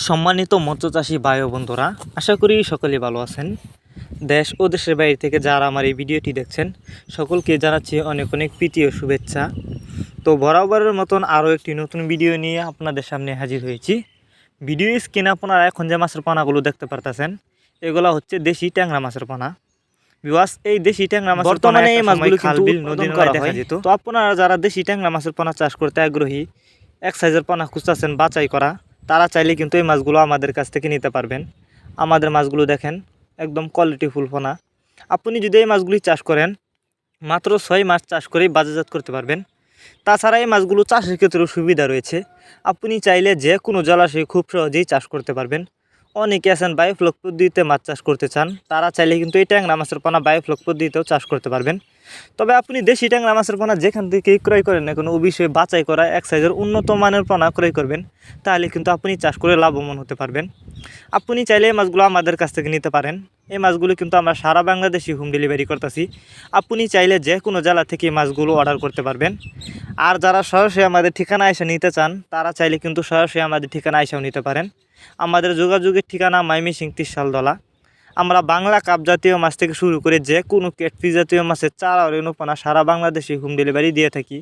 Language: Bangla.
সম্মানিত মৎস্যচাষী ভাই ও বন্ধুরা, আশা করি সকলেই ভালো আছেন। দেশ ও দেশের বাইরে থেকে যারা আমার এই ভিডিওটি দেখছেন সকলকে জানাচ্ছি অনেক অনেক প্রীতি ও শুভেচ্ছা। তো বরাবরের মতন আরও একটি নতুন ভিডিও নিয়ে আপনাদের সামনে হাজির হয়েছি। ভিডিও স্ক্রিনে আপনারা এখন যে মাছের পোনাগুলো দেখতে পারতেছেন এগুলো হচ্ছে দেশি ট্যাংরা মাছের পোনা। বিওয়াস, এই দেশি ট্যাংরা মাছের বর্তমানে এই মাছগুলো কিন্তু নদী নালায় দেখা যেত। তো আপনারা যারা দেশি ট্যাংরা মাছের পোনা চাষ করতে আগ্রহী, এক সাইজের পোনা খুঁজতেছেন বাছাই করা, তারা চাইলে কিন্তু এই মাছগুলো আমাদের কাছ থেকে নিতে পারবেন। আমাদের মাছগুলো দেখেন একদম কোয়ালিটিফুল পোনা। আপনি যদি এই মাছগুলি চাষ করেন মাত্র 6 মাস চাষ করেই বাজারজাত করতে পারবেন। তাছাড়া এই মাছগুলো চাষের ক্ষেত্রেও সুবিধা রয়েছে। আপনি চাইলে যে কোনো জলাশয়ে খুব সহজেই চাষ করতে পারবেন। অনেকে আছেন বায়োফ্লক পদ্ধতিতে মাছ চাষ করতে চান, তারা চাইলে কিন্তু এই ট্যাংরা মাছের পোনা বায়োফ্লক পদ্ধতিতেও চাষ করতে পারবেন। তবে আপনি দেশি ট্যাংরা মাছের পোনা যেখান থেকে ক্রয় করেন না কোনো অবশ্যই বাছাই করা এক সাইজের উন্নত মানের পোনা ক্রয় করবেন, তাহলে কিন্তু আপনি চাষ করে লাভবান হতে পারবেন। আপনি চাইলে এই মাছগুলো আমাদের কাছ থেকে নিতে পারেন। এই মাছগুলো কিন্তু আমরা সারা বাংলাদেশে হোম ডেলিভারি করতেছি। আপনি চাইলে যে কোনো জেলা থেকে মাছগুলো অর্ডার করতে পারবেন। আর যারা সরাসরি আমাদের ঠিকানা এসে নিতে চান তারা চাইলে কিন্তু সরাসরি আমাদের ঠিকানা এসেও নিতে পারেন। আমাদের যোগাযোগের ঠিকানা ময়মনসিংহ ত্রিশালদলা। আমরা বাংলা কাপ জাতীয় মাছ থেকে শুরু করে যে কোনো ক্যাটফিশ জাতীয় মাছের চারা ও রেণুপোনা সারা বাংলাদেশে হোম ডেলিভারি দিয়ে থাকি।